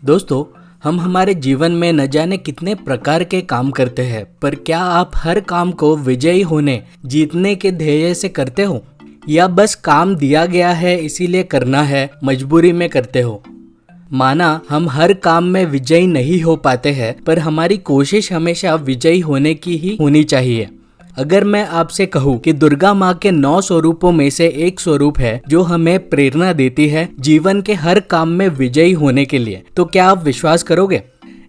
दोस्तों, हम हमारे जीवन में न जाने कितने प्रकार के काम करते हैं, पर क्या आप हर काम को विजयी होने, जीतने के ध्येय से करते हो? या बस काम दिया गया है इसीलिए करना है, मजबूरी में करते हो? माना हम हर काम में विजयी नहीं हो पाते हैं, पर हमारी कोशिश हमेशा विजयी होने की ही होनी चाहिए। अगर मैं आपसे कहूँ कि दुर्गा माँ के 9 स्वरूपों में से एक स्वरूप है जो हमें प्रेरणा देती है जीवन के हर काम में विजयी होने के लिए, तो क्या आप विश्वास करोगे?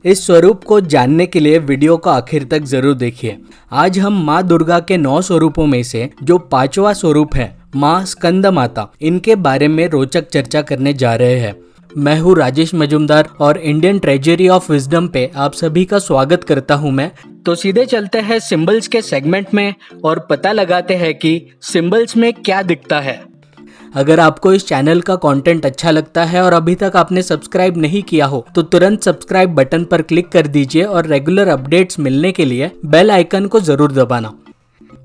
इस स्वरूप को जानने के लिए वीडियो को आखिर तक जरूर देखिए। आज हम माँ दुर्गा के 9 स्वरूपों में से जो 5वां स्वरूप है, माँ स्कंद माता, इनके बारे में रोचक चर्चा करने जा रहे हैं। मैं हूँ राजेश मजुमदार और इंडियन ट्रेजरी ऑफ विजडम पे आप सभी का स्वागत करता हूँ मैं। तो सीधे चलते हैं सिंबल्स के सेगमेंट में और पता लगाते हैं कि सिंबल्स में क्या दिखता है। अगर आपको इस चैनल का कंटेंट अच्छा लगता है और अभी तक आपने सब्सक्राइब नहीं किया हो तो तुरंत सब्सक्राइब बटन पर क्लिक कर दीजिए और रेगुलर अपडेट्स मिलने के लिए बेल आइकन को जरूर दबाना।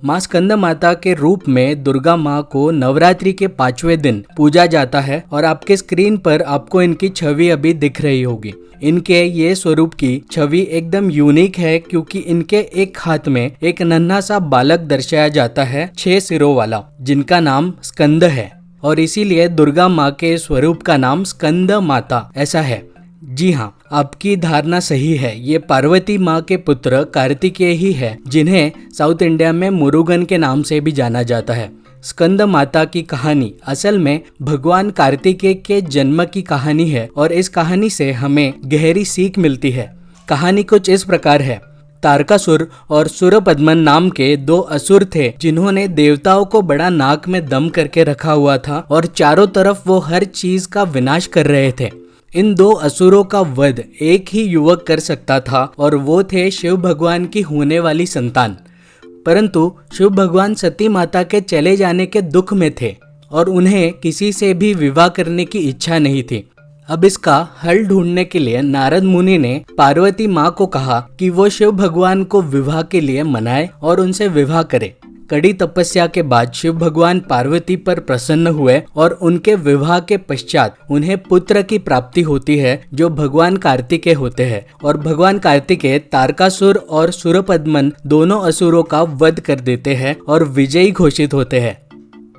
माँ स्कंद माता के रूप में दुर्गा माँ को नवरात्रि के 5वें दिन पूजा जाता है और आपके स्क्रीन पर आपको इनकी छवि अभी दिख रही होगी। इनके ये स्वरूप की छवि एकदम यूनिक है क्योंकि इनके एक हाथ में एक नन्हा सा बालक दर्शाया जाता है 6 सिरों वाला, जिनका नाम स्कंद है और इसीलिए दुर्गा माँ के स्वरूप का नाम स्कंद माता ऐसा है। जी हाँ, आपकी धारणा सही है। ये पार्वती माँ के पुत्र कार्तिकेय ही है, जिन्हें साउथ इंडिया में मुरुगन के नाम से भी जाना जाता है। स्कंद माता की कहानी असल में भगवान कार्तिकेय के जन्म की कहानी है और इस कहानी से हमें गहरी सीख मिलती है। कहानी कुछ इस प्रकार है। तारकासुर और सुरपद्मन नाम के 2 असुर थे जिन्होंने देवताओं को बड़ा नाक में दम करके रखा हुआ था और चारों तरफ वो हर चीज का विनाश कर रहे थे। इन 2 असुरों का वध एक ही युवक कर सकता था और वो थे शिव भगवान की होने वाली संतान। परंतु शिव भगवान सती माता के चले जाने के दुख में थे और उन्हें किसी से भी विवाह करने की इच्छा नहीं थी। अब इसका हल ढूंढने के लिए नारद मुनि ने पार्वती माँ को कहा कि वो शिव भगवान को विवाह के लिए मनाए और उनसे विवाह करे। कड़ी तपस्या के बाद शिव भगवान पार्वती पर प्रसन्न हुए और उनके विवाह के पश्चात उन्हें पुत्र की प्राप्ति होती है जो भगवान कार्तिकेय होते हैं और भगवान कार्तिकेय तारकासुर और सुरपद्मन दोनों असुरों का वध कर देते हैं और विजयी घोषित होते हैं।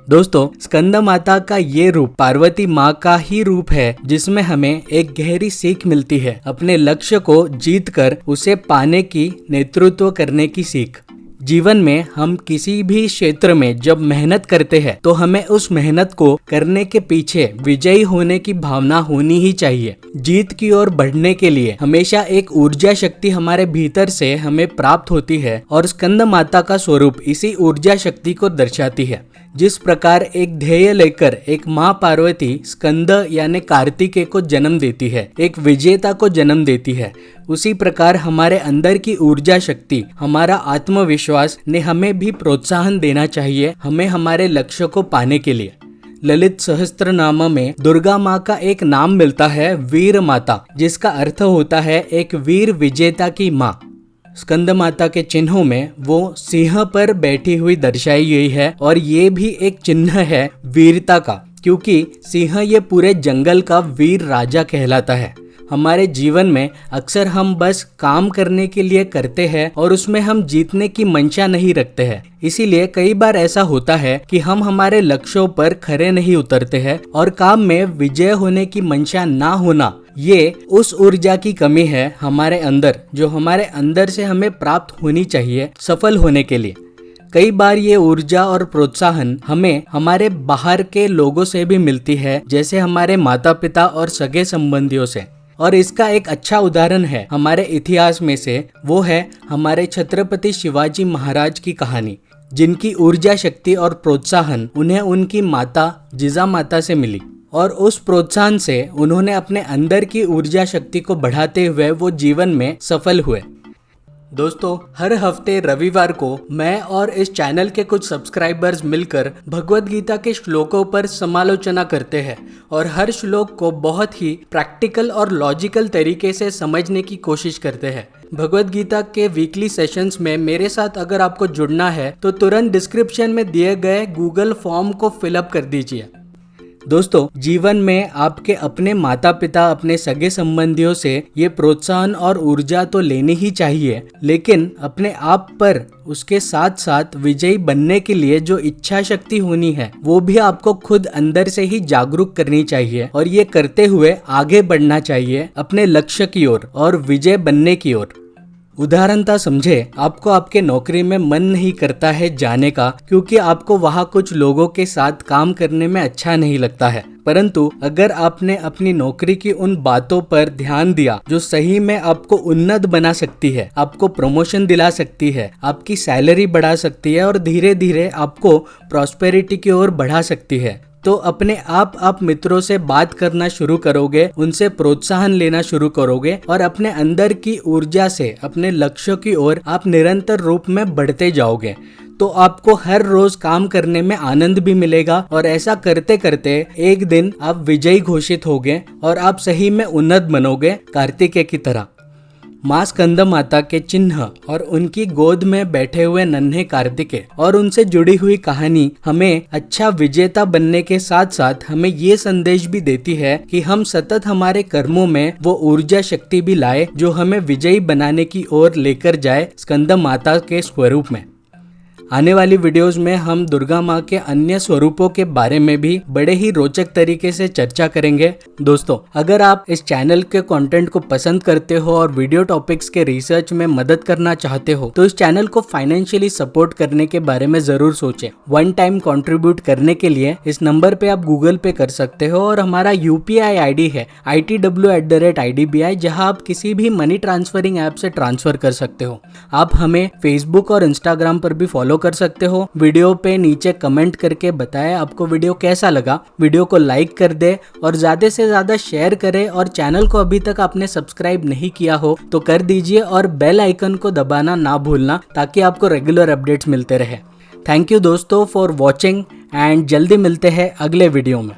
दोस्तों, स्कंद माता का ये रूप पार्वती माँ का ही रूप है जिसमें हमें एक गहरी सीख मिलती है, अपने लक्ष्य को जीतकर उसे पाने की, नेतृत्व करने की सीख। जीवन में हम किसी भी क्षेत्र में जब मेहनत करते हैं तो हमें उस मेहनत को करने के पीछे विजयी होने की भावना होनी ही चाहिए। जीत की ओर बढ़ने के लिए हमेशा एक ऊर्जा शक्ति हमारे भीतर से हमें प्राप्त होती है और स्कंद माता का स्वरूप इसी ऊर्जा शक्ति को दर्शाती है। जिस प्रकार एक ध्येय लेकर एक माँ पार्वती स्कंद यानी कार्तिकेय को जन्म देती है, एक विजेता को जन्म देती है, उसी प्रकार हमारे अंदर की ऊर्जा शक्ति, हमारा आत्मविश्वास ने हमें भी प्रोत्साहन देना चाहिए हमें हमारे लक्ष्य को पाने के लिए। ललित सहस्त्रनाम में दुर्गा माँ का एक नाम मिलता है वीर माता, जिसका अर्थ होता है एक वीर विजेता की माँ। स्कंद माता के चिन्हों में वो सिंह पर बैठी हुई दर्शाई गई है और ये भी एक चिन्ह है वीरता का, क्योंकि सिंह ये पूरे जंगल का वीर राजा कहलाता है। हमारे जीवन में अक्सर हम बस काम करने के लिए करते हैं और उसमें हम जीतने की मंशा नहीं रखते हैं। इसीलिए कई बार ऐसा होता है कि हम हमारे लक्ष्यों पर खरे नहीं उतरते हैं और काम में विजय होने की मंशा ना होना, ये उस ऊर्जा की कमी है हमारे अंदर जो हमारे अंदर से हमें प्राप्त होनी चाहिए सफल होने के लिए। कई बार ये ऊर्जा और प्रोत्साहन हमें हमारे बाहर के लोगों से भी मिलती है, जैसे हमारे माता पिता और सगे संबंधियों से। और इसका एक अच्छा उदाहरण है हमारे इतिहास में से, वो है हमारे छत्रपति शिवाजी महाराज की कहानी, जिनकी ऊर्जा शक्ति और प्रोत्साहन उन्हें उनकी माता जिजामाता से मिली और उस प्रोत्साहन से उन्होंने अपने अंदर की ऊर्जा शक्ति को बढ़ाते हुए वो जीवन में सफल हुए। दोस्तों, हर हफ्ते रविवार को मैं और इस चैनल के कुछ सब्सक्राइबर्स मिलकर भगवत गीता के श्लोकों पर समालोचना करते हैं और हर श्लोक को बहुत ही प्रैक्टिकल और लॉजिकल तरीके से समझने की कोशिश करते हैं। भगवत गीता के वीकली सेशंस में मेरे साथ अगर आपको जुड़ना है तो तुरंत डिस्क्रिप्शन में दिए गए गूगल फॉर्म को फिलअप कर दीजिए। दोस्तों, जीवन में आपके अपने माता पिता, अपने सगे संबंधियों से ये प्रोत्साहन और ऊर्जा तो लेनी ही चाहिए, लेकिन अपने आप पर उसके साथ साथ विजयी बनने के लिए जो इच्छा शक्ति होनी है वो भी आपको खुद अंदर से ही जागरूक करनी चाहिए और ये करते हुए आगे बढ़ना चाहिए अपने लक्ष्य की ओर और विजय बनने की ओर। उदाहरणता समझे, आपको आपके नौकरी में मन नहीं करता है जाने का क्योंकि आपको वहाँ कुछ लोगों के साथ काम करने में अच्छा नहीं लगता है, परंतु अगर आपने अपनी नौकरी की उन बातों पर ध्यान दिया जो सही में आपको उन्नत बना सकती है, आपको प्रमोशन दिला सकती है, आपकी सैलरी बढ़ा सकती है और धीरे धीरे आपको प्रॉस्पेरिटी की ओर बढ़ा सकती है, तो अपने आप मित्रों से बात करना शुरू करोगे, उनसे प्रोत्साहन लेना शुरू करोगे और अपने अंदर की ऊर्जा से अपने लक्ष्यों की ओर आप निरंतर रूप में बढ़ते जाओगे। तो आपको हर रोज काम करने में आनंद भी मिलेगा और ऐसा करते करते एक दिन आप विजयी घोषित होगे और आप सही में उन्नत बनोगे, कार्तिकेय की तरह। माँ स्कंद माता के चिन्ह और उनकी गोद में बैठे हुए नन्हे कार्तिकेय और उनसे जुड़ी हुई कहानी हमें अच्छा विजेता बनने के साथ साथ हमें ये संदेश भी देती है कि हम सतत हमारे कर्मों में वो ऊर्जा शक्ति भी लाए जो हमें विजयी बनाने की ओर लेकर जाए स्कंद माता के स्वरूप में। आने वाली वीडियोस में हम दुर्गा माँ के अन्य स्वरूपों के बारे में भी बड़े ही रोचक तरीके से चर्चा करेंगे। दोस्तों, अगर आप इस चैनल के कंटेंट को पसंद करते हो और वीडियो टॉपिक्स के रिसर्च में मदद करना चाहते हो तो इस चैनल को फाइनेंशियली सपोर्ट करने के बारे में जरूर सोचें। वन टाइम कंट्रीब्यूट करने के लिए इस नंबर पे आप गूगल पे कर सकते हो और हमारा UPI ID है ITW@IDBI, जहां आप किसी भी मनी ट्रांसफरिंग ऐप से ट्रांसफर कर सकते हो। आप हमें फेसबुक और इंस्टाग्राम पर भी फॉलो कर सकते हो। वीडियो पे नीचे कमेंट करके बताएं आपको वीडियो कैसा लगा। वीडियो को लाइक कर दे और ज्यादा से ज्यादा शेयर करें और चैनल को अभी तक आपने सब्सक्राइब नहीं किया हो तो कर दीजिए और बेल आइकन को दबाना ना भूलना ताकि आपको रेगुलर अपडेट्स मिलते रहे। थैंक यू दोस्तों फॉर वॉचिंग एंड जल्दी मिलते हैं अगले वीडियो में।